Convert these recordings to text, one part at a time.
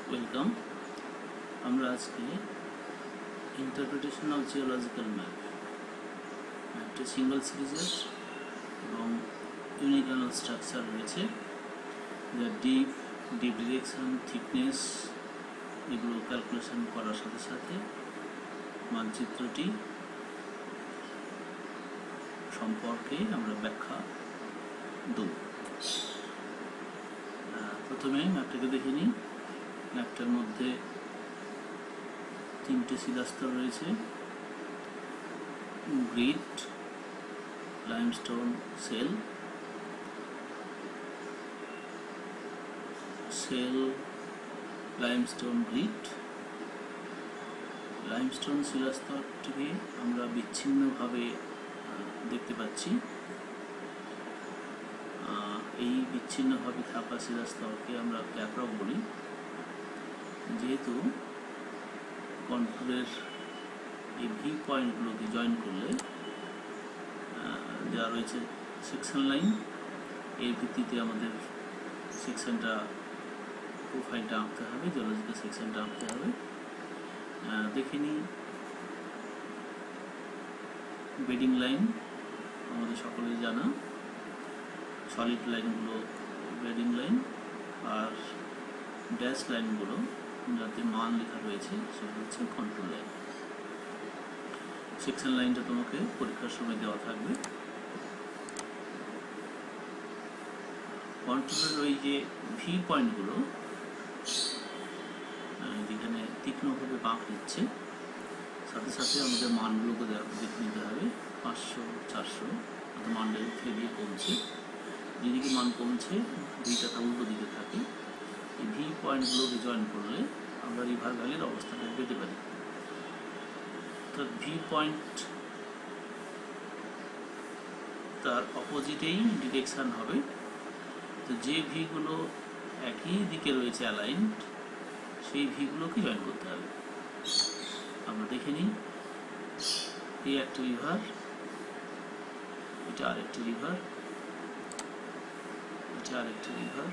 Welcome. আমরা আজকে interpretation of geological ম্যাপটি single সিরিজের এবং ইউনিক্যানাল স্ট্রাকচার রয়েছে, যা ডিপ ডিরেকশন, থিকনেস এগুলো ক্যালকুলেশন করার সাথে সাথে মানচিত্রটি সম্পর্কে আমরা ব্যাখ্যা দেব। প্রথমে ম্যাপটাকে দেখে নিই। ম্যাপটার মধ্যে তিনটে শিলাস্তর রয়েছে: grit, limestone, shale, limestone, grit. Limestone শিলাস্তরটিকে আমরা বিচ্ছিন্নভাবে দেখতে পাচ্ছি। এই বিচ্ছিন্নভাবে থাকা শিলাস্তরকে আমরা ক্যাপরক বলি। যেহেতু কন্ট্রোলের এই ভি পয়েন্টগুলোকে জয়েন করলে যা রয়েছে সেকশন লাইন, এর ভিত্তিতে আমাদের সেকশনটা প্রোফাইলটা আঁকতে হবে, জিওলজিক্যাল সেকশনটা আঁকতে হবে। দেখে নিই। বেডিং লাইন আমাদের সকলের জানা, সলিড লাইনগুলো বেডিং লাইন, আর ড্যাশ লাইনগুলো যাতে মান লেখা রয়েছে সেটা হচ্ছে কন্ট্রোল লাইন। সেকশন লাইনটা তোমাকে পরীক্ষার সময় দেওয়া থাকবে। কন্ট্রোলের ওই যে ভি পয়েন্টগুলো যেখানে তীক্ষ্ণভাবে বাঁক নিচ্ছে, সাথে সাথে আমাদের মানগুলোকে দেখে নিতে হবে। 500, 400 অর্থাৎ মানটা উঠে দিয়ে কমছে। যেদিকে মান কমছে দুইটা তার উল্টো দিকে থাকে। এই ভি পয়েন্টগুলোকে জয়েন করলে আমরা রিভার ভ্যালির অবস্থাটা পেতে পারি। তো ভি পয়েন্ট তার অপোজিটেই ডিরেকশান হবে। তো যে ভিগুলো একই দিকে রয়েছে অ্যালাইন্ড, সেই ভিগুলোকে জয়েন করতে হবে। আমরা দেখে নিই। এই একটা রিভার, এটা আরেকটা রিভার, এটা আরেকটা রিভার,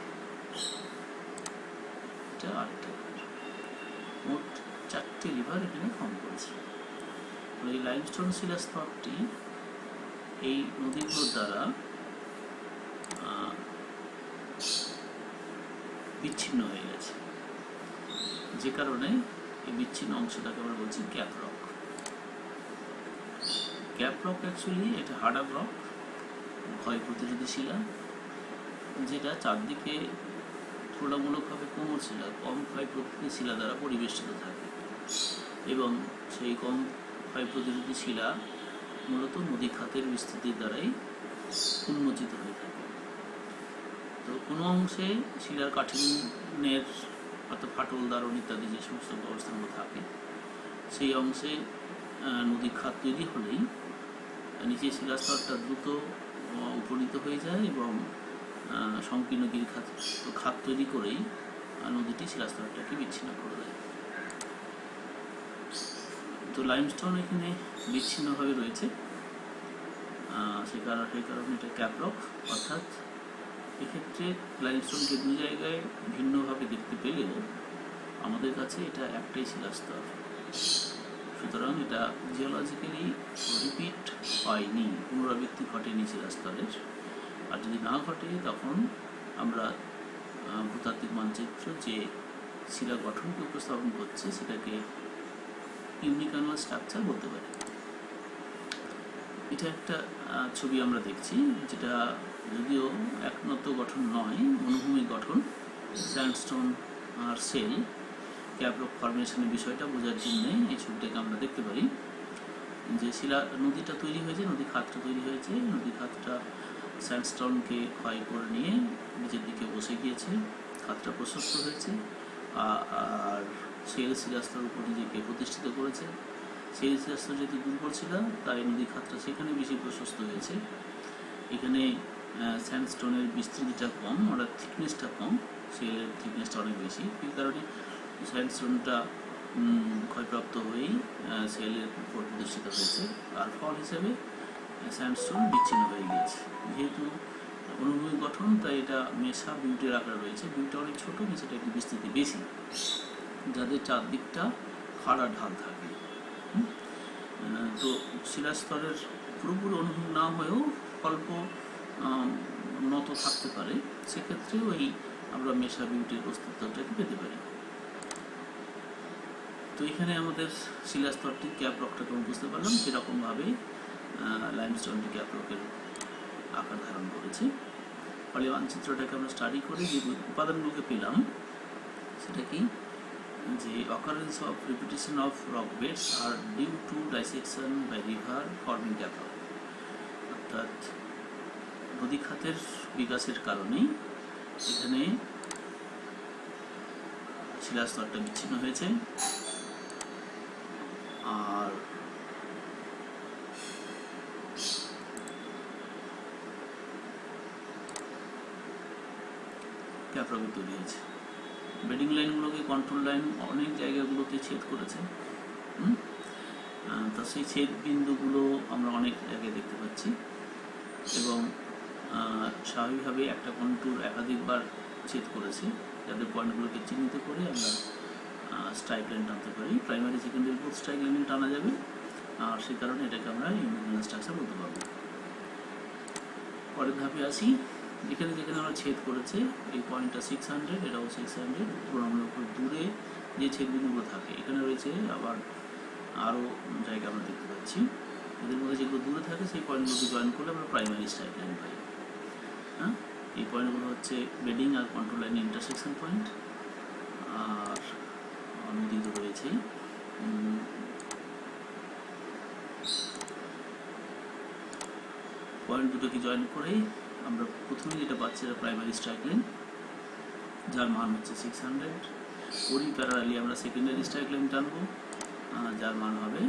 এটা আরেকটা রিভার। মোট 4টে রিভার এখানে ফর্ম করেছে। এই লাইমস্টোন শিলাস্তরটি এই নদীগুলোর দ্বারা বিচ্ছিন্ন হয়ে গেছে, যে কারণে এই বিচ্ছিন্ন অংশটাকে আমরা বলছি gap rock. Gap rock actually এটা হার্ডার রক, ক্ষয় প্রতিরোধী শিলা, যেটা চারদিকে তুলনামূলকভাবে কোমল শিলা, কম ক্ষয় প্রতিরোধী শিলা দ্বারা পরিবেষ্টিত থাকে, এবং সেই কম ক্ষয় প্রতিরোধী শিলা মূলত নদী খাতের বিস্তৃতির দ্বারাই উন্মোচিত হয়ে থাকে। তো কোনো অংশে শিলার কাঠিন্যের অর্থাৎ ফাটল, দারণ ইত্যাদি যে সমস্ত ব্যবস্থাগুলো থাকে, সেই অংশে নদী খাত তৈরি হলেই নিচে শিলাস্তরটা দ্রুত উপনীত হয়ে যায় এবং সংকীর্ণ খাত তৈরি করেই নদীটি শিলাস্তরটাকে বিচ্ছিন্ন করে দেয়। তো লাইমস্টোন এখানে বিচ্ছিন্নভাবে রয়েছে, সেই কারণে এটা ক্যাপরক। অর্থাৎ এক্ষেত্রে লাইমস্টোনকে দু জায়গায় ভিন্নভাবে দেখতে পেলেও আমাদের কাছে এটা একটাই শিলাস্তর। সুতরাং এটা জিওলজিক্যালি রিপিট হয়নি, পুনরাবৃত্তি ঘটেনি শিলাস্তরের। আর যদি না ঘটে তখন আমরা ভূতাত্ত্বিক মানচিত্র যে শিলা গঠনকে উপস্থাপন করছে সেটাকে ইউনিক্যানাল স্ট্রাকচার বলতে পারি। এটা একটা ছবি আমরা দেখছি, যেটা যদিও একনত গঠন নয়, মনোভূমিক গঠন। স্যান্ডস্টোন আর সেল ক্যাপরক ফরমেশনের বিষয়টা বোঝার জন্য এই ছবিটাকে আমরা দেখতে পারি। যে নদীটা তৈরি হয়েছে, নদী খাতটা তৈরি হয়েছে, নদী খাতটা স্যান্ডস্টোনকে ক্ষয় করে নিয়ে নিচের দিকে বসে গিয়েছে, খাতটা প্রশস্ত হয়েছে, আর সেল শিলাস্তর উপর নিজেকে প্রতিষ্ঠিত করেছে। সেল শিলাস্তর যেহেতু দুর্বল ছিল, তাই নদী খাতটা সেখানে বেশি প্রশস্ত হয়েছে। এখানে স্যান্ডস্টোনের বিস্তৃতিটা কম, অর্থাৎ থিকনেসটা কম, সেলের থিকনেসটা অনেক বেশি। এই কারণে স্যান্ডস্টোনটা ক্ষয়প্রাপ্ত হয়েই সেলের উপর প্রতিষ্ঠিত হয়েছে, আর ফল হিসেবে স্যান্ডস্টোন বিচ্ছিন্ন হয়ে গিয়েছে। যেহেতু অনুভূমিক গঠন, তাই এটা মেশা বিউটের আকার রয়েছে। বিউটা অনেক ছোটো, মেশাটা একটু বিস্তৃতি বেশি। যাদের চারদিকটা খাড়া ঢাল থাকে। তো শিলাস্তরের পুরোপুরি অনুভব না হয়েও অল্প নত থাকতে পারে, সেক্ষেত্রেও এই আমরা মেশা বিউটির অস্তিত্বটাকে পেতে পারি। তো এখানে আমাদের শিলাস্তরটি ক্যাপ রকটাকে আমরা বুঝতে পারলাম সেরকমভাবে লাইমস্টোনটি ক্যাপ রকের আকার ধারণ করেছে। ফলে মানচিত্রটাকে আমরা স্টাডি করে যে উপাদানগুলোকে পেলাম সেটা কি, যে occurrence of repetition of rock beds are due to dissection by river forming cap rock, অর্থাৎ নদী খাতের বিকাশের কারণে এখানে শিলাস্তরটা বিচ্ছিন্ন হয়েছে। আর ক্যাপ রক তৈরি হয়েছে। বেডিং লাইনগুলোকে কন্ট্রোল লাইন অনেক জায়গাগুলোতে ছেদ করেছে। তা সেই ছেদ বিন্দুগুলো আমরা অনেক জায়গায় দেখতে পাচ্ছি এবং স্বাভাবিকভাবে একটা কন্ট্রোল একাধিকবার ছেদ করেছে, যাদের পয়েন্টগুলোকে চিহ্নিত করে আমরা স্ট্রাইক লাইন টানতে পারি। Primary secondary both strike line টানা যাবে, আর সেই কারণে এটাকে আমরা ইউনিলাইন স্ট্রাকচার বলতে পারবো। পরের ধাপে আসি, যেখানে যেখানে আমরা ছেদ করেছে এই পয়েন্টটা 600, এটাও 600, তুলনামূলক দূরে যে ছেদবিন্দুগুলো থাকে এখানে রয়েছে আবার আরও জায়গা আমরা দেখতে পাচ্ছি। এদের মধ্যে যেগুলো দূরে থাকে সেই পয়েন্টগুলোকে জয়েন করলে আমরা প্রাইমারি স্ট্রাইক লাইন পাই। হ্যাঁ, এই পয়েন্টগুলো হচ্ছে বেডিং আর কন্ট্রোল লাইনের ইন্টারসেকশন পয়েন্ট। আর নদী তো রয়েছেই। পয়েন্ট দুটোকে জয়েন করেই আমরা প্রথমে যেটা পাচ্ছি এটা প্রাইমারি স্ট্রাইক লাইন, যার মান হচ্ছে 600। ওরই প্যারালালি আমরা সেকেন্ডারি স্ট্রাইক লাইন টানবো, যার মান হবে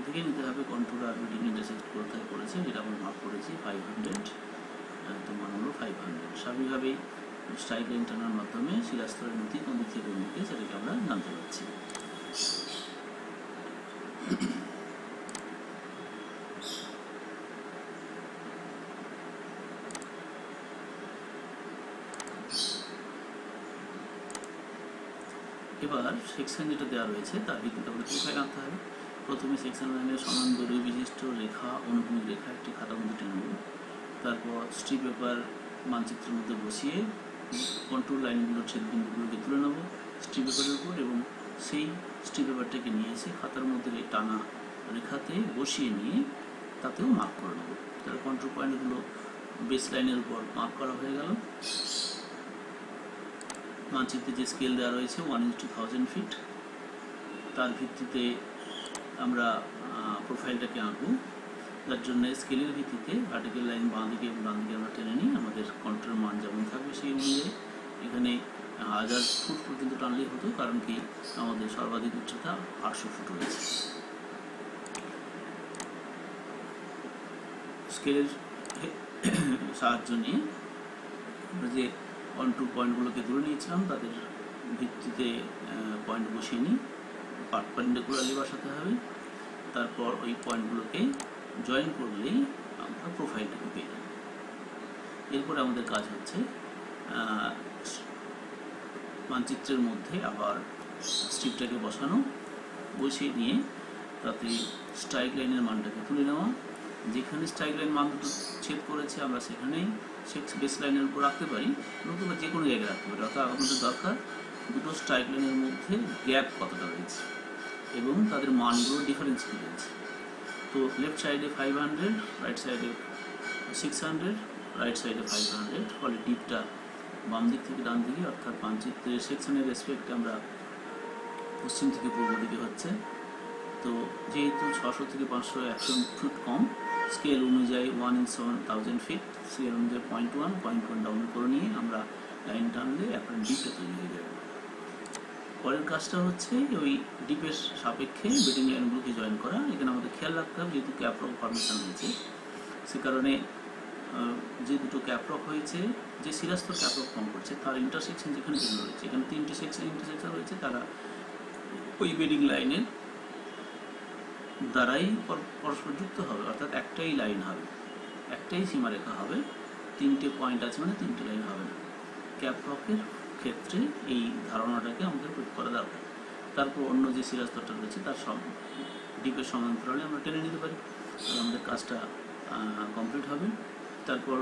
দেখে নিতে হবে কন্ট্রোল আর বেডিং ইন্টারসেক্ট কোথায় করেছে, যেটা আমরা মার্ক করেছি 500, তো মান হলো 500। স্বাভাবিকভাবেই স্ট্রাইক লাইন টানার মাধ্যমে শিলাস্তরের নদী কোন দিক থেকে কোন দিকে সেটাকে আমরা জানতে পারছি। এবার সেকশন যেটা দেওয়া রয়েছে তার ভিত্তিতে আমাদের প্রোফাইল আনতে হবে। প্রথমে সেকশন লাইনের সমান দৈর্ঘ্য বিশিষ্ট রেখা, অনুভূমিক রেখা একটি খাতার মধ্যে টেনে নেব। তারপর স্ট্রিপ পেপার মানচিত্রের মধ্যে বসিয়ে কন্ট্রোল লাইনগুলোর ছেদবিন্দুগুলোকে তুলে নেব স্ট্রিপ পেপারের উপর, এবং সেই স্ট্রিপ পেপারটাকে নিয়ে এসে খাতার মধ্যে টানা রেখাতে বসিয়ে নিয়ে তাতেও মার্ক করে নেব। তাহলে কন্ট্রোল পয়েন্টগুলো বেস লাইনের উপর মার্ক করা হয়ে গেল। মানচিত্রে যে স্কেল দেওয়া রয়েছে 1:1000 ফিট, তার ভিত্তিতে আমরা প্রোফাইলটাকে আঁকবো। যার জন্য স্কেলের ভিত্তিতে ভার্টিক্যাল লাইন বাঁ দিকে এবং ডান দিকে আমরা টেনে নিই। আমাদের কন্ট্রোলের মান যেমন থাকবে সেই অনুযায়ী এখানে 1000 ফুট পর্যন্ত টানলেই হতো, কারণ কি আমাদের সর্বাধিক উচ্চতা 800 ফুট রয়েছে। স্কেলের সাহায্য নিয়ে আমরা যে কন্ট্রোল পয়েন্টগুলোকে ধরে নিয়েছিলাম তাদের ভিত্তিতে পয়েন্ট বসিয়ে নিই, পারপেন্ডিকুলারলি বসাতে হবে। তারপর ওই পয়েন্টগুলোকে জয়েন করলেই আমরা প্রোফাইলটাকে পেয়ে যাব। এরপরে আমাদের কাজ হচ্ছে মানচিত্রের মধ্যে আবার স্ট্রিপটাকে বসানো, বসিয়ে নিয়ে তাতে স্ট্রাইক লাইনের মানটাকে তুলে নেওয়া। যেখানে স্ট্রাইক লাইন মান দুটো ছেদ করেছে আমরা সেখানেই বেস লাইনের উপর রাখতে পারি, নতুবা যে কোনো জায়গায় রাখতে পারি। অর্থাৎ আমাদের দরকার দুটো স্ট্রাইক লাইনের মধ্যে গ্যাপ কতটা রয়েছে এবং তাদের মানগুলোর ডিফারেন্স কী রয়েছে। তো লেফট সাইডে 500, রাইট সাইডে 600, রাইট সাইডে 500, ফলে ডিপটা বাম দিক থেকে ডান দিকে, অর্থাৎ মানচিত্রের সেকশনের রেসপেক্টে আমরা পশ্চিম থেকে পূর্ব দিকে হচ্ছে। তো যেহেতু 600 থেকে 500 100 ফুট কম, স্কেল অনুযায়ী 1:1000 ফিট, স্কেল অনুযায়ী 0.1 ডাউন করে নিয়ে আমরা লাইন টানলে আপনার ডিপটা তৈরি হয়ে যাবে। পরের কাজটা হচ্ছে ওই ডিপের সাপেক্ষে বেডিং লাইনগুলোকে জয়েন করা। এখানে আমাদের খেয়াল রাখতে হবে যেহেতু ক্যাপ রক ফর্মেশন হয়েছে, সে কারণে যে দুটো ক্যাপ রক হয়েছে, যে শিলাস্তর ক্যাপ রক ফর্ম করছে তার ইন্টারসেকশন যেখানে যেখানে রয়েছে, এখানে 3টে ইন্টারসেকশন রয়েছে, তারা ওই বেডিং লাইনের দ্বারাই পরস্পর যুক্ত হবে, অর্থাৎ একটাই লাইন হবে, একটাই সীমারেখা হবে। 3টে পয়েন্ট আছে মানে 3টে লাইন হবে না। ক্যাপ রকের ক্ষেত্রে এই ধারণাটাকে আমাদের তারপর অন্য যে শিরা স্তরটা রয়েছে তার সব ডিপের সমান্তরালে আমরা টেনে নিতে পারি, আর আমাদের কাজটা কমপ্লিট হবে। তারপর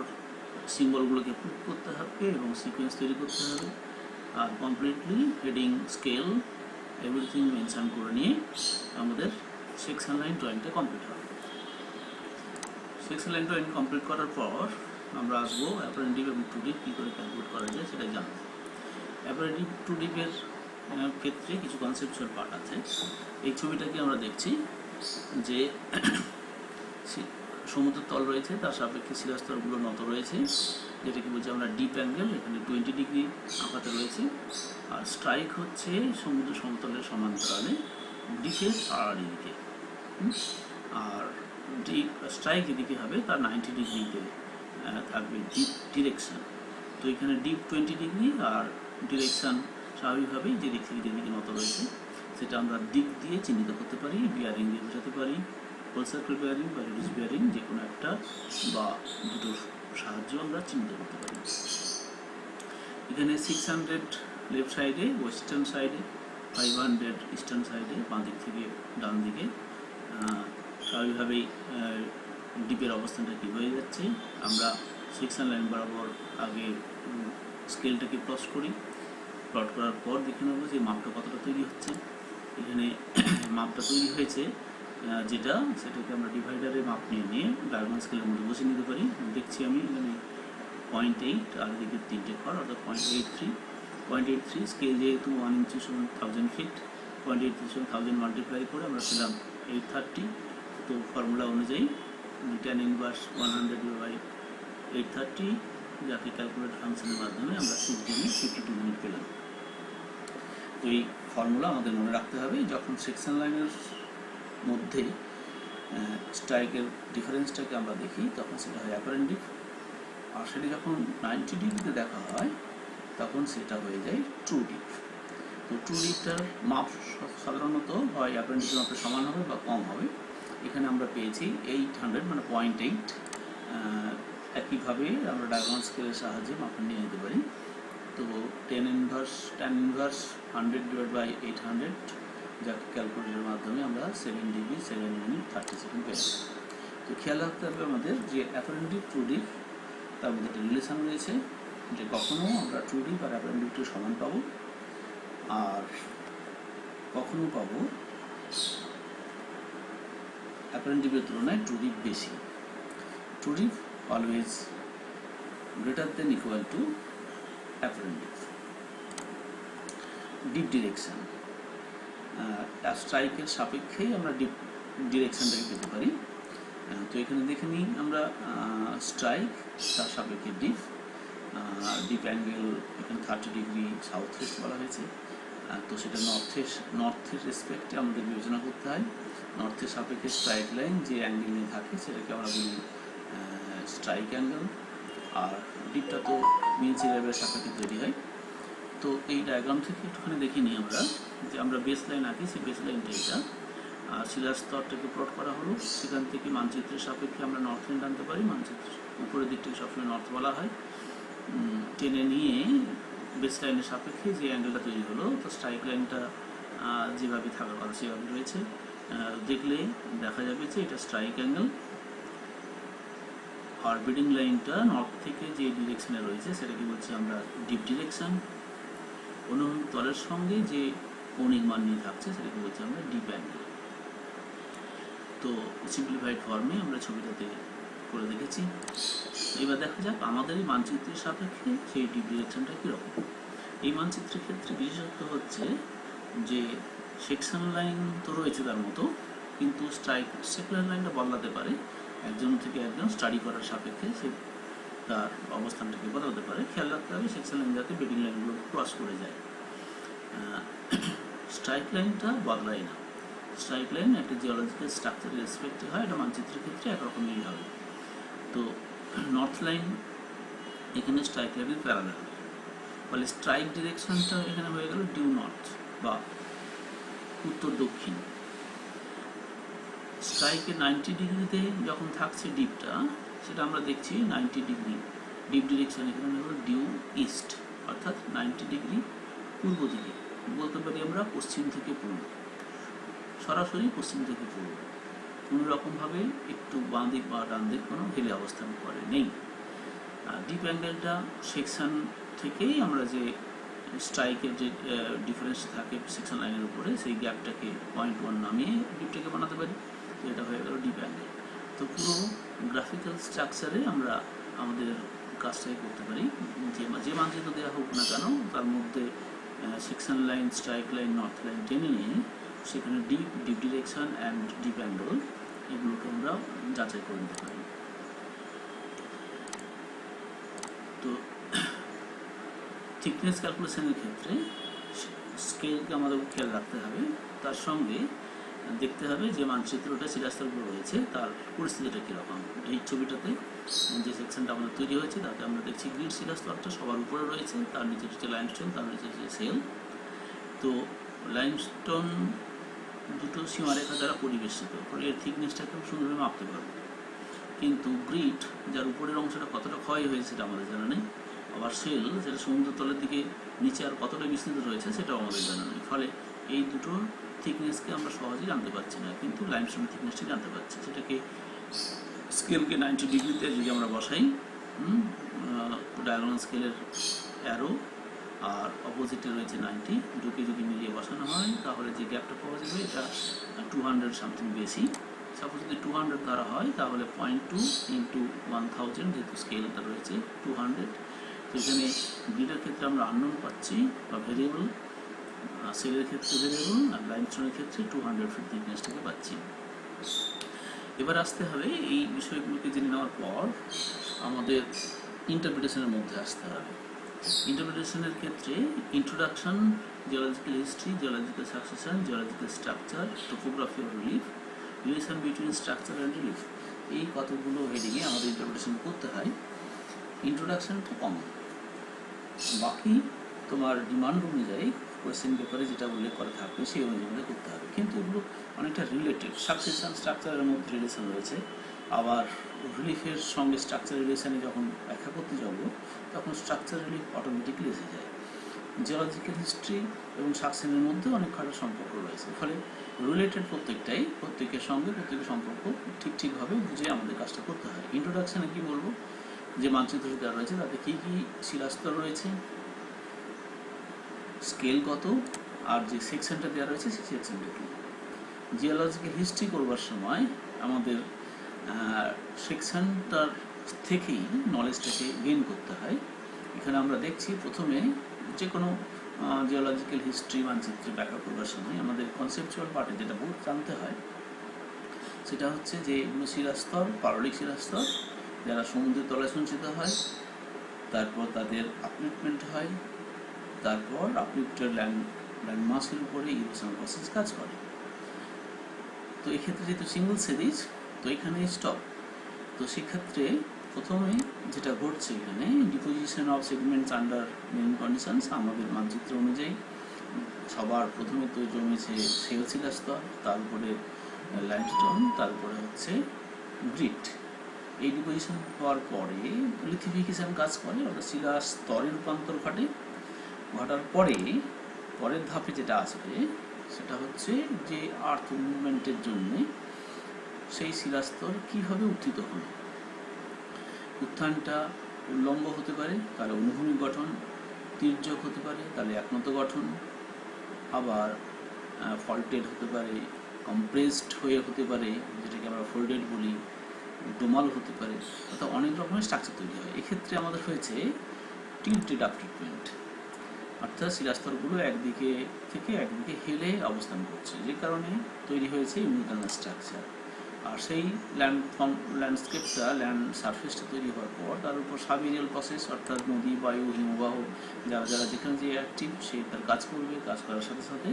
সিম্বলগুলোকে পুট করতে হবে এবং সিকোয়েন্স তৈরি করতে হবে, আর completely heading, scale, everything mention করে নিয়ে আমাদের সেকশন লাইন ড্রয়িংটা কমপ্লিট হবে। সেকশন লাইন ড্রয়িং কমপ্লিট করার পর আমরা আসবো অ্যাপারেন্টিভ এবং টু ডিপ কী করে ক্যালকুলেট করা যায় সেটা জানবো। অ্যাপারেন্টিভ টু ডিপের ক্ষেত্রে কিছু কনসেপচুয়াল পার্ট আছে। এই ছবিটাকে আমরা দেখছি যে সমুদ্র তল রয়েছে, তার সাপেক্ষে শিলাস্তরগুলো নত রয়েছে, যেটাকে বলছি আমরা ডিপ অ্যাঙ্গেল। এখানে 20 ডিগ্রি আঁকাতে রয়েছে, আর স্ট্রাইক হচ্ছে সমুদ্র সমতলের সমান্তরালে ডিপের আর দিকে, আর ডিপ স্ট্রাইক যেদিকে হবে তার 90 ডিগ্রিতে থাকবে ডিপ ডিরেকশন। তো এখানে ডিপ 20 ডিগ্রি আর ডিরেকশন স্বাভাবিকভাবেই যেদিক থেকে যেদিকে নত রয়েছে সেটা আমরা দিক দিয়ে চিহ্নিত করতে পারি, বিয়ারিং দিয়ে বোঝাতে পারি, হোল সার্কেল বিয়ারিং বা রিডিউস বিয়ারিং, যে কোনো একটা বা দুটোর সাহায্যে আমরা চিহ্নিত করতে পারি। এখানে 600 লেফট সাইডে, ওয়েস্টার্ন সাইডে, 500 ইস্টার্ন সাইডে, বাঁ দিক থেকে ডান দিকে স্বাভাবিকভাবেই ডিপের অবস্থানটা কী হয়ে যাচ্ছে। আমরা সেকশন লাইন বরাবর আগে স্কেলটাকে প্লট করি, প্লট করার পর দেখে নেব যে মাপটা কতটা তৈরি হচ্ছে। এখানে মাপটা তৈরি হয়েছে যেটা, সেটাকে আমরা ডিভাইডারে মাপ নিয়ে ডায়াগোনাল স্কেলের মধ্যে বসে নিতে পারি। দেখছি আমি এখানে 0.8 আর এদিকে 3টে ঘর, অর্থাৎ 0.83 স্কেল যেহেতু 1 ইঞ্চি সমান 1000 ফিট, 0.83 সমান 1000 মাল্টিপ্লাই করে আমরা পেলাম 830। তো ফর্মুলা অনুযায়ী tan ইনভার্স 100/830, যাকে ক্যালকুলেট ফাংশনের মাধ্যমে আমরা 6 মিনিট 52 মিনিট পেলাম। তো এই ফর্মুলা আমাদের মনে রাখতে হবে। যখন সেকশন লাইনের মধ্যে স্ট্রাইকের ডিফারেন্সটাকে আমরা দেখি তখন সেটা হয় অ্যাপারেন্ট ডিপ, আর সেটা যখন 90 ডিগ্রিতে দেখা হয় তখন সেটা হয়ে যায় ট্রু ডিপ। তো ট্রু ডিপটার মাপ সাধারণত হয় অ্যাপারেন্ট ডিপের মাপের সমান হবে বা কম হবে। এখানে আমরা পেয়েছি 800 মানে 0.8। একইভাবে আমরা ডায়াগোনাল স্কেলের সাহায্যে মাপ নিয়ে নিতে পারি। তো tan ইনভার্স 100/800, যাকে ক্যালকুলেটরের মাধ্যমে আমরা 7 ডিগ্রি 7 মিনিট 30 সেকেন্ড পেলাম। তো খেয়াল রাখতে হবে আমাদের যে অ্যাপারেন্ট ডিপ ট্রু ডিপ তার মধ্যে একটা রিলেশন রয়েছে, যে কখনও আমরা ট্রু ডিপ আর অ্যাপারেন্ট ডিপটা সমান পাবো, আর কখনও পাবো অ্যাপারেন্ট ডিপের তুলনায় ট্রু ডিপ বেশি। True dip always greater than equal to apparent dip. Dip direction, স্ট্রাইকের সাপেক্ষেই আমরা ডিপ ডিরেকশনটাকে পেতে পারি। তো এখানে দেখে নিই আমরা স্ট্রাইক তার সাপেক্ষে ডিপ, ডিপ অ্যাঙ্গেল এখানে 30 ডিগ্রি সাউথ ওয়েস্ট বলা হয়েছে। তো সেটা নর্থের রেসপেক্টে আমাদের বিবেচনা করতে হয়। নর্থের সাপেক্ষে স্ট্রাইক লাইন যে অ্যাঙ্গেল নিয়ে থাকে সেটাকে আমরা বলি স্ট্রাইক অ্যাঙ্গেল, আর ডিপটা তো মেন সিলাবের সাপেক্ষে তৈরি হয়। তো এই ডায়াগ্রাম থেকে একটুখানি দেখে নিই আমরা, যে আমরা বেস লাইন আঁকি, সেই বেস লাইনটা এটা, আর শিলার স্তরটাকে প্লট করা হলো। সেখান থেকে মানচিত্রের সাপেক্ষে আমরা নর্থ লাইন টানতে পারি, মানচিত্র উপরের দিকটাকে সবসময় নর্থ বলা হয়। টেনে নিয়ে বেস লাইনের সাপেক্ষে যে অ্যাঙ্গেলটা তৈরি হলো, তো স্ট্রাইক লাইনটা যেভাবে থাকার কথা সেভাবে রয়েছে। দেখলে দেখা যাবে যে এটা স্ট্রাইক অ্যাঙ্গেল, আর বিডিং লাইনটা নর্থ থেকে যে ডিরেকশনে রয়েছে সেটাকে বলছি আমরা ডিপ ডিরেকশন। অনুভূমিক তলের সঙ্গে যে কৌণিক মান নিয়ে থাকছে সেটাকে বলছি আমরা ডিপ অ্যাঙ্গেল। তো সিম্পলিফাইড ফর্মে আমরা ছবিটাতে করে দেখেছি। এবার দেখা যাক আমাদের এই মানচিত্রের সাপেক্ষে সেই ডিপ ডিরেকশনটা কীরকম। এই মানচিত্রের ক্ষেত্রে বিশেষত্ব হচ্ছে যে সেকশন লাইন তো রয়েছে তার মতো, কিন্তু সেকশন লাইনটা বদলাতে পারে একজন থেকে একজন স্টাডি করার সাপেক্ষে, সে তার অবস্থানটাকে বদলাতে পারে। খেয়াল রাখতে হবে সেকশন লাইন যাতে বেডিং লাইনগুলো ক্রস করে যায়। স্ট্রাইক লাইনটা বদলায় না। স্ট্রাইক লাইন একটা জিওলজিক্যাল স্ট্রাকচারের রেসপেক্টে হয়, এটা মানচিত্রের ক্ষেত্রে একরকমই হবে। তো নর্থ লাইন এখানে স্ট্রাইক লাইনের প্যারালাল, ফলে স্ট্রাইক ডিরেকশনটা এখানে হয়ে গেল ডিউ নর্থ বা উত্তর দক্ষিণ। স্ট্রাইকে 90 ডিগ্রিতে যখন থাকছে ডিপটা, সেটা আমরা দেখছি 90 ডিগ্রি ডিপ ডিরেকশন এখানে হলো ডিউ ইস্ট, অর্থাৎ 90 ডিগ্রি পূর্ব দিকে। বলতে পারি আমরা পশ্চিম থেকে পূর্ব, সরাসরি পশ্চিম থেকে পূর্ব, কোনো রকমভাবে একটু বাঁ দিক বা ডান দিক কোনো হেলে অবস্থান করে নেই। ডিপ অ্যাঙ্গেলটা সেকশন থেকেই আমরা যে স্ট্রাইকের যে ডিফারেন্স থাকে সেকশন লাইনের উপরে, সেই গ্যাপটাকে 0.1 নামিয়ে ডিপটাকে বানাতে পারি, তো এটা হয়ে গেল ডিপ অ্যাঙ্গেল। তো পুরো গ্রাফিক্যাল স্ট্রাকচারে আমরা আমাদের কাজটাই করতে পারি, যে মানচিত্র দেওয়া হোক না কেন তার মধ্যে section line, strike line, north line টেনে নিয়ে সেখানে deep direction and deep angle এগুলোকে আমরা যাচাই করে নিতে পারি। তো থিকনেস ক্যালকুলেশনের ক্ষেত্রে স্কেলকে আমাদের খেয়াল রাখতে হবে, তার সঙ্গে দেখতে হবে যে মানচিত্রটা শিলাস্তর উপর রয়েছে তার পরিস্থিতিটা কীরকম। এই ছবিটাতে যে সেকশনটা আমাদের তৈরি হয়েছে তাতে আমরা দেখছি গ্রিড শিলাস্তরটা সবার উপরে রয়েছে, তার নিচে হচ্ছে লাইমস্টোন, তার নিচে হচ্ছে সেল। তো লাইমস্টোন দুটো সীমারেখা দ্বারা পরিবেষ্টিত, ফলে এর থিকনেসটাকে খুব সুন্দরভাবে মাপতে পারবো। কিন্তু গ্রিড, যার উপরের অংশটা কতটা ক্ষয় হয়েছে সেটা আমাদের জানা নেই, আবার সেল যেটা সমুদ্র তলের দিকে নিচে আর কতটা বিস্তৃত রয়েছে সেটাও আমাদের জানা নেই, ফলে এই দুটো থিকনেসকে আমরা সহজেই জানতে পারছি না। কিন্তু লাইমস্টোনের থিকনেসটি জানতে পারছি, সেটাকে স্কেলকে 90 ডিগ্রিতে যদি আমরা বসাই, ডায়াগোনাল স্কেলের অ্যারো আর অপোজিটে রয়েছে 90, দুটোকে যদি মিলিয়ে বসানো হয় তাহলে যে গ্যাপটা পাওয়া যাবে এটা 200 সামথিং বেশি। সাপোজ যদি 200 ধরা হয় তাহলে 0.2 ইন্টু 1000, যেহেতু স্কেলটা রয়েছে 200, তো এখানে গ্রিডের ক্ষেত্রে আমরা আননোন পাচ্ছি বা ভেরিয়েবল, সেলের ক্ষেত্রে ভেরিয়েবল, আর লাইমস্টোনের ক্ষেত্রে 200 ফিট থিকনেসটাকে পাচ্ছি। এবার আসতে হবে এই বিষয়গুলোকে জেনে নেওয়ার পর আমাদের ইন্টারপ্রিটেশনের মধ্যে আসতে হবে। ইন্টারপ্রিটেশনের ক্ষেত্রে introduction, geological history, geological succession, geological structure, topography of relief, relation between structure and relief, এই কতগুলো হেডিংয়ে আমাদের ইন্টারপ্রিটেশন করতে হয়। ইন্ট্রোডাকশনটা কমন, বাকি তোমার ডিমান্ড অনুযায়ী কোয়েশ্চেন পেপারে যেটা উল্লেখ করা থাকবে সেই অনুযায়ী করতে হবে, কিন্তু এগুলো অনেকটা রিলেটেড। সাকসেশন স্ট্রাকচারের মধ্যে রিলেশন রয়েছে, আবার রিলিফের সঙ্গে স্ট্রাকচার রিলেশনে যখন ব্যাখ্যা করতে যাব তখন স্ট্রাকচার রিলিফ অটোমেটিকলি এসে যায়। জিওলজিক্যাল হিস্ট্রি এবং সাকসেশনের মধ্যে অনেক খাটো সম্পর্ক রয়েছে, ফলে রিলেটেড প্রত্যেকের সঙ্গে প্রত্যেকের সম্পর্ক ঠিকভাবে বুঝে আমাদের কাজটা করতে হয়। ইন্ট্রোডাকশানে কী বলবো, যে মানচিত্র দেওয়া রয়েছে তাতে কী কী শিলাস্তর রয়েছে, স্কেল কত, আর যে সেকশনটা দেওয়া রয়েছে সেই সেকশনটা কী। জিওলজিক্যাল হিস্ট্রি করবার সময় আমাদের সেকশনটার থেকেই নলেজটাকে গেইন করতে হয়। এখানে আমরা দেখছি প্রথমে যে কোনো জিওলজিক্যাল হিস্ট্রি মানচিত্রে ব্যাখ্যা করবার সময় আমাদের কনসেপচুয়াল পার্টে যেটা বহুত জানতে হয় সেটা হচ্ছে যে এগুলো শিলাস্তর, পাললিক শিলাস্তর যারা সমুদ্রের তলায় সঞ্চিত হয়, তারপর তাদের আপলিফটমেন্ট হয়, তারপর আপলিফটেড ল্যান্ডমাসের উপরে ইরোশন প্রসেস কাজ করে। তো এক্ষেত্রে যেহেতু সিঙ্গল সিরিজ, তো এখানে স্টপ। তো সেক্ষেত্রে প্রথমে যেটা ঘটছে এখানে deposition of segments under main conditions, আমাদের মানচিত্র অনুযায়ী সবার প্রথমে তো জমেছে সেল শিলাস্তর, তারপরে লাইমস্টোন, তারপরে হচ্ছে গ্রিড। এই ডিপোজিশন হওয়ার পরে লিথিফিকেশন কাজ করে, অর্থাৎ শিলাস্তরে রূপান্তর ঘটার পরের ধাপে যেটা আসবে সেটা হচ্ছে যে আর্থ মুভমেন্টের জন্য সেই শিলাস্তর কীভাবে উত্থিত হবে। উত্থানটা উল্লম্ব হতে পারে, তাহলে অনুভূমিক গঠন, তির্যক হতে পারে, তাহলে একনত গঠন, আবার ফল্টেড হতে পারে, কম্প্রেসড হয়ে হতে পারে, যেটাকে আমরা ফোল্ডেড বলি, ডোমাল হতে পারে, অর্থাৎ অনেক রকমের স্ট্রাকচার তৈরি হয়। এক্ষেত্রে আমাদের হয়েছে টিল্টেড আপলিফটমেন্ট, অর্থাৎ শিলাস্তরগুলো একদিকে থেকে একদিকে হেলে অবস্থান করছে, যে কারণে তৈরি হয়েছে ইউনিকর্নাল স্ট্রাকচার। আর সেই ল্যান্ডস্কেপটা, ল্যান্ড সারফেসটা তৈরি হওয়ার পর তার উপর সাবএরিয়াল প্রসেস, অর্থাৎ নদী, বায়ু, হিমবাহ যারা যেখানে যে অ্যাক্টিভ সে তার কাজ করবে, কাজ করার সাথে সাথে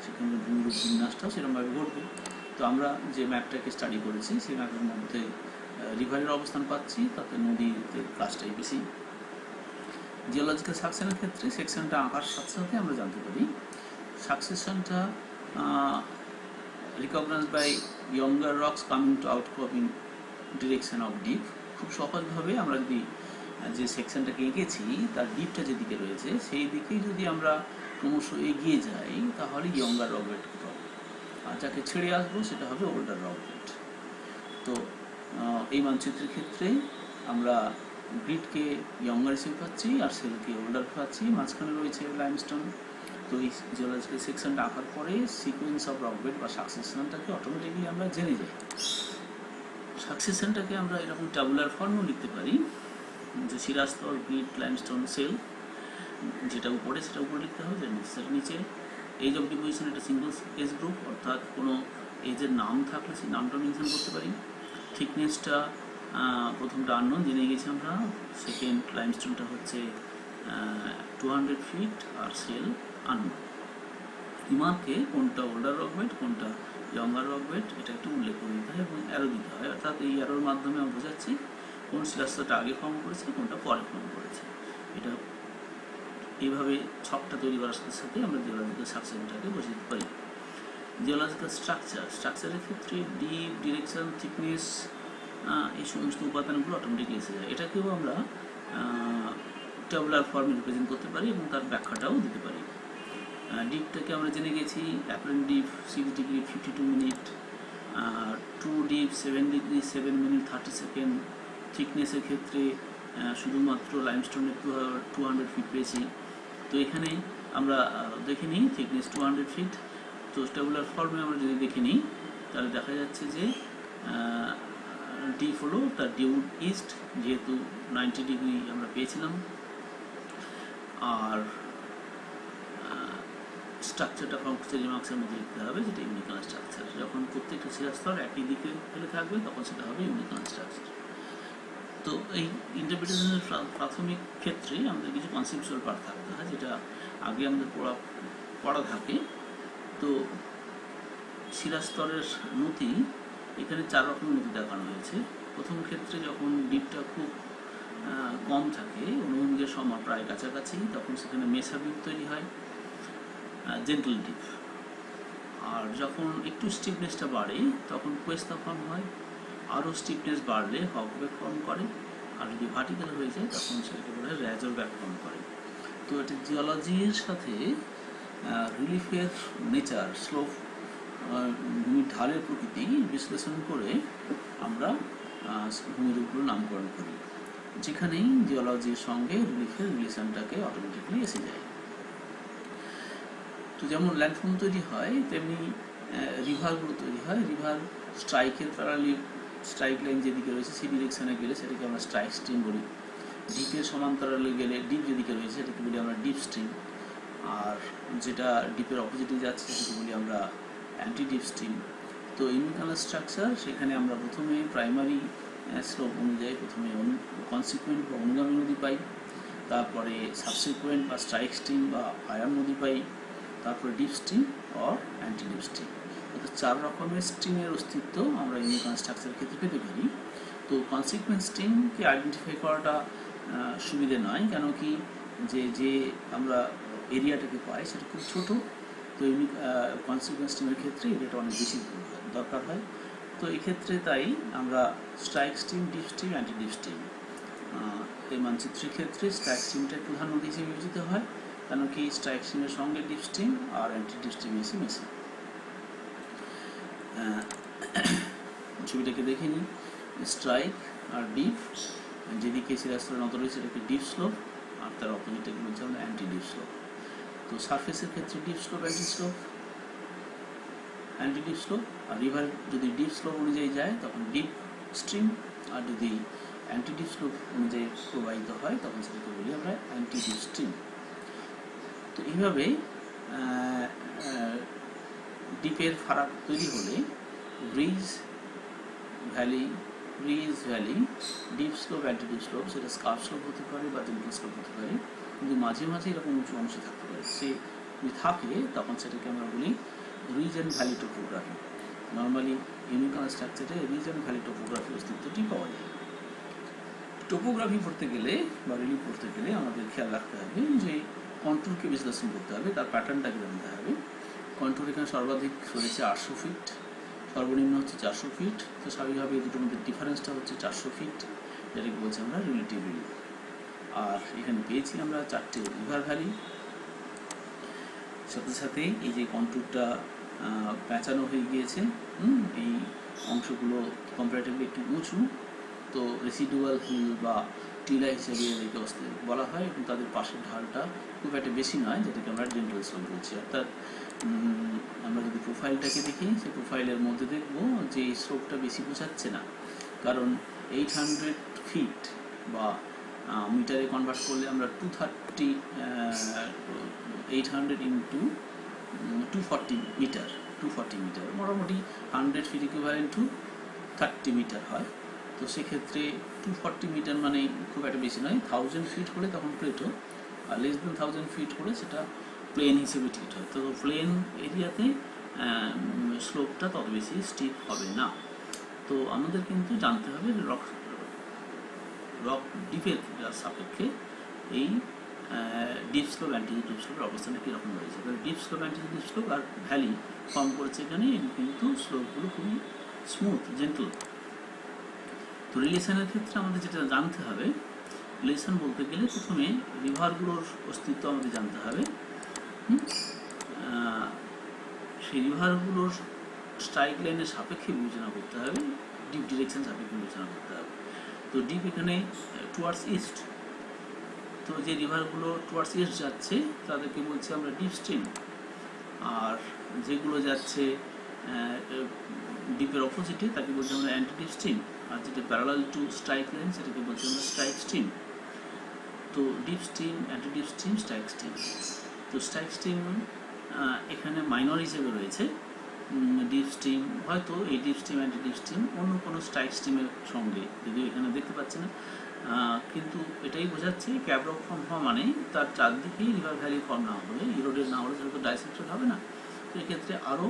সেখানে ভূমিরূপ বিন্যাসটাও সেরকমভাবে ঘটবে। তো আমরা যে ম্যাপটাকে স্টাডি করেছি সেই ম্যাপের মধ্যে রিভারের অবস্থান পাচ্ছি, তাতে নদীতে কাজটাই বেশি। জিওলজিক্যাল সাকসেশনের ক্ষেত্রে সেকশনটা আঁকার সাথে সাথে আমরা জানতে পারি সাকসেশনটা recognized by younger rocks coming to outcrop in direction of deep। খুব সহজভাবে আমরা যদি যে সেকশনটাকে এঁকেছি তার ডিপটা যেদিকে রয়েছে সেই দিকেই যদি আমরা ক্রমশ এগিয়ে যাই তাহলে ইয়ঙ্গার রক বেডকে পাবো, আর যাকে ছেড়ে আসবো সেটা হবে ওল্ডার রক বেড। তো এই মানচিত্রের ক্ষেত্রে আমরা গ্রিডকে ইয়ঙ্গার হিসেবে পাচ্ছি আর সেলকে ওল্ডার পাচ্ছি, মাঝখানে রয়েছে লাইমস্টোন। তো এই জিওলজিক্যাল সেকশনটা আঁকার পরে সিকোয়েন্স অফ রক বেড বা সাকসেশনটাকে অটোমেটিকলি আমরা জেনে যাই। সাকসেশনটাকে আমরা এরকম ট্যাবুলার ফর্মেও লিখতে পারি, যে শিলাস্তর, গ্রিড, লাইমস্টোন, সেল, যেটা উপরে সেটা উপরে লিখতে হবে, সেটা নিচে। এজ অফ ডিপোজিশন এটা সিঙ্গল এজ গ্রুপ, অর্থাৎ কোনো এজের নাম থাকলে সেই নামটা মেনশন করতে পারি। থিকনেসটা প্রথমটা আননোন জেনে গেছি আমরা, সেকেন্ড লাইমস্টোনটা হচ্ছে 200 ফিট আর সেল আননোন। ইমারকে কোনটা ওল্ডার রক বেড কোনটা ইয়ঙ্গার রক বেড এটা একটু উল্লেখ করে দিতে হয় এবং অ্যারো দিতে হয়, অর্থাৎ এই অ্যারোর মাধ্যমে আমরা বোঝাচ্ছি কোন শিলাস্তরটা আগে ফর্ম করেছে কোনটা পরে ফর্ম করেছে। এটা এইভাবে ছকটা তৈরি করার সাথে সাথে আমরা জিওলজিক্যাল সাকসেশনটাকে বুঝে দিতে পারি। জিওলজিক্যাল স্ট্রাকচারের ক্ষেত্রে ডিপ, ডিরেকশন, থিকনেস, এই সমস্ত উপাদানগুলো অটোমেটিকলি এসে যায়। এটাকেও আমরা ট্যাবুলার ফর্মে রিপ্রেজেন্ট করতে পারি এবং তার ব্যাখ্যাটাও দিতে পারি। ডিপটাকে আমরা জেনে গেছি, apparent dip 6 degree 52 minute, 2 dip 7 degree 7 minute 30 second. থিকনেসের ক্ষেত্রে শুধুমাত্র লাইমস্টোনের 200 ফিট পেয়েছি। তো এখানে আমরা দেখে নিই থিকনেস 200 ফিট। তো ট্যাবুলার ফর্মে আমরা যদি দেখে নিই তাহলে দেখা যাচ্ছে যে ডিপ হলো তার ডিউ ইস্ট, যেহেতু 90 ডিগ্রি আমরা পেয়েছিলাম। আর স্ট্রাকচারটা কম্পোজিট মার্কসের মধ্যে লিখতে হবে, যেটা ইউনিকল স্ট্রাকচার। যখন প্রত্যেকটা শিলাস্তর একই দিকে ফেলে থাকবে তখন সেটা হবে ইউনিকল স্ট্রাকচার। তো এই ইন্টারপ্রিটেশনের প্রাথমিক ক্ষেত্রে আমাদের কিছু কনসেপচুয়াল পার্ট থাকতে হয়, যেটা আগে আমাদের পড়া থাকে। তো শিলাস্তরের নথি এখানে 4 রকমের নথি দেখানো হয়েছে। প্রথম ক্ষেত্রে যখন ডিপটা খুব কম থাকে, অনুভূমিকের সময় প্রায় কাছাকাছি, তখন সেখানে মেসা ডিপ তৈরি হয়, জেন্টল ডিপ। আর যখন একটু স্টিফনেসটা বাড়ে তখন কোয়েস্তা ফর্ম হয়, আরও স্টিফনেস বাড়লে হকব্যাক ফর্ম করে, আর যদি ভার্টিক্যাল হয়ে যায় তখন সেটাকে বলে র্যাজর ব্যাক ফর্ম করে। তো এটা জিওলজির সাথে রিলিফের নেচার, স্লোপ, ভূমির ঢালের প্রকৃতি বিশ্লেষণ করে আমরা ভূমির উপর নামকরণ করি, যেখানেই জিওলজির সঙ্গে রিলিফের রিলেশনটাকে অটোমেটিকলি এসে যায়। তো যেমন ল্যান্ডফর্ম তৈরি হয় তেমনি রিভারগুলো তৈরি হয়। রিভার স্ট্রাইকের প্যারালি, স্ট্রাইক লাইন যেদিকে রয়েছে সেই ডিরেকশানে গেলে সেটাকে আমরা স্ট্রাইক স্ট্রিম বলি। ডিপের সমান্তরালে গেলে, ডিপ যেদিকে রয়েছে সেটাকে বলি আমরা ডিপ স্ট্রিম, আর যেটা ডিপের অপোজিটে যাচ্ছে সেটাকে বলি আমরা অ্যান্টি ডিপ স্ট্রিম। তো ইউনিকল স্ট্রাকচার, সেখানে আমরা প্রথমে প্রাইমারি স্লোপ অনুযায়ী প্রথমে কনসিকুয়েন্ট বা অনুগামী নদী পাই, তারপরে সাবসিকুয়েন্ট বা স্ট্রাইক স্ট্রিম বা আয়ার নদী পাই, তারপরে deep stream or anti deep stream. অর্থাৎ 4 রকমের স্ট্রিমের অস্তিত্ব আমরা ইউনিকল স্ট্রাকচারের ক্ষেত্রে পেতে পারি। তো কনসিকুয়েন্ট স্ট্রিমকে আইডেন্টিফাই করাটা সুবিধে নয়, কেন কি যে আমরা এরিয়াটাকে পাই সেটা খুব ছোটো। তো কনসিকুয়েন্ট স্ট্রিমের ক্ষেত্রে এরিয়াটা অনেক বেশি দরকার হয়। তো এই ক্ষেত্রে তাই আমরা strike stream, deep stream, anti deep stream, এই মানচিত্রের ক্ষেত্রে স্ট্রাইক স্ট্রিমটাই প্রধান নদী হিসেবে বিবেচিত হয়, কেন কি স্ট্রাইক স্ট্রিমের সঙ্গে ডিপ স্ট্রিম আর অ্যান্টি ডিপ স্ট্রিম এসে মেশে। ছবিটাকে দেখে নিই, স্ট্রাইক আর ডিপ, যেদিকে শিলাস্তরের নত রয়েছে সেটাকে ডিপ স্লোপ, আর তার অপোজিটটাকে বলছে আমরা অ্যান্টি ডিপ স্লোপ। তো সারফেসের ক্ষেত্রে dip slope, anti slope, anti dip slope. আর রিভার যদি ডিপ স্লোপ অনুযায়ী যায় তখন ডিপ স্ট্রিম, আর যদি অ্যান্টি ডিপ স্লোপ অনুযায়ী প্রবাহিত হয় তখন সেটাকে বলি আমরা অ্যান্টি ডিপ স্ট্রিম। তো এইভাবে ডিপের ফারাক তৈরি হলে ridge valley, dip slope, anti dip slope, সেটা স্কার্প স্লোপ হতে পারে বা জেন্টল স্লোপ হতে পারে, কিন্তু মাঝে মাঝে এরকম উঁচু অংশ থাকতে পারে। সে যদি থাকে তখন সেটাকে আমরা বলি ridge and valley topography. Normally uniclinal স্ট্রাকচারে রিজ অ্যান্ড ভ্যালি টোপোগ্রাফি অস্তিত্বটি পাওয়া যায়। টোপোগ্রাফি পড়তে গেলে বা রিলিফ পড়তে গেলে আমাদের খেয়াল রাখতে হবে যে কন্ট্রোলকে বিশ্লেষণ করতে হবে, তার প্যাটার্নটাকে জানতে হবে। কন্ট্রোল এখানে সর্বাধিক রয়েছে 800 ফিট, সর্বনিম্ন হচ্ছে 400 ফিট। তো স্বাভাবিকভাবে এই দুটোর মধ্যে ডিফারেন্সটা হচ্ছে 400 ফিট, যেটাকে বলছি আমরা রিলেটিভ রিলিফ। আর এখানে পেয়েছি আমরা 4টে রিভার ভ্যালি। সাথে সাথে এই যে কন্ট্যুরটা প্যাঁচানো হয়ে গিয়েছে, এই অংশগুলো কম্পারেটিভলি একটু উঁচু, তো রেসিডুয়াল হিল বা টিলা হিসেবে এদেরকে বলা হয়, এবং তাদের পাশের ঢালটা খুব একটা বেশি নয়, যেটাকে আমরা জেন্টাল স্লোপ বলছি। অর্থাৎ আমরা যদি প্রোফাইলটাকে দেখি, সেই প্রোফাইলের মধ্যে দেখব যে এই স্লোপটা বেশি বোঝাচ্ছে না, কারণ 800 ফিট বা মিটারে কনভার্ট করলে আমরা 800 ইন্টু 240 মিটার, মোটামুটি 100 ফিট ইকুইভ্যালেন্ট টু 30 মিটার হয়। তো সেক্ষেত্রে 240 মিটার মানে খুব একটা বেশি নয়। 1000 ফিট হলে তখন প্লেটো, আর লেস দেন 1000 ফিট হলে সেটা প্লেন হিসেবে ট্রিট হয়। তো প্লেন এরিয়াতে স্লোপটা তত বেশি স্টিপ হবে না। তো আমাদের কিন্তু জানতে হবে রক ডিপের সাপেক্ষে এই ডিপ স্লোপ অ্যান্টিডিপ স্লোপের অবস্থানে কীরকম রয়েছে। ডিপ স্লোপ অ্যান্টিডিপ স্লোপ আর ভ্যালি ফর্ম করেছে এখানে, কিন্তু স্লোপগুলো খুবই স্মুথ, জেন্টল। তো রিলেশনের ক্ষেত্রে আমাদের যেটা জানতে হবে, রিলেশন বলতে গেলে প্রথমে রিভারগুলোর অস্তিত্ব আমাদের জানতে হবে। সেই রিভারগুলোর স্ট্রাইক লাইনের সাপেক্ষে বিবেচনা করতে হবে, ডিপ ডিরেকশন সাপেক্ষে বিবেচনা করতে হবে। তো ডিপ এখানে টুয়ার্ডস ইস্ট, তো যে রিভারগুলো টুয়ার্ডস ইস্ট যাচ্ছে তাদেরকে বলছি আমরা ডিপ স্ট্রিম, আর যেগুলো যাচ্ছে ডিপের অপোজিটে তাকে বলছি আমরা অ্যান্টি ডিপ স্ট্রিম, আর যেটা প্যারালাল টু স্ট্রাইক লাইন সেটাকে বলছি আমরা স্ট্রাইক স্ট্রিম। তো deep stream, anti deep stream, strike stream. তো স্ট্রাইক স্ট্রিম এখানে মাইনর হিসেবে রয়েছে। ডিপ স্ট্রিম হয়তো এই deep stream, anti deep stream অন্য কোনো স্ট্রাইক স্ট্রিমের সঙ্গে, যদিও এখানে দেখতে পাচ্ছি না, কিন্তু এটাই বোঝাচ্ছে ক্যাপ রক ফর্ম হওয়া মানে তার চারদিকেই রিভার ভ্যালি ফর্ম না হলে, ইরোডেড না হলে সেটা তো ডাইসেক্টেড হবে না। তো এক্ষেত্রে আরও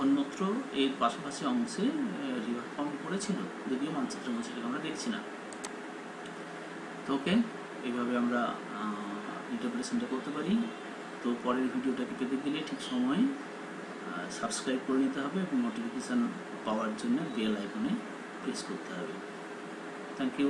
অন্যত্র এর পাশাপাশি অংশে রিভার ফর্ম করেছিল, যদিও মানচিত্রের মধ্যে সেটাকে আমরা দেখছি না। তো ওকে, এইভাবে আমরা ইন্টারপ্রিটেশনটা করতে পারি। তো পরের ভিডিওটাকে পেতে গেলে ঠিক সময়ে সাবস্ক্রাইব করে নিতে হবে এবং নোটিফিকেশান পাওয়ার জন্য বেল আইকনে প্রেস করতে হবে। Thank you.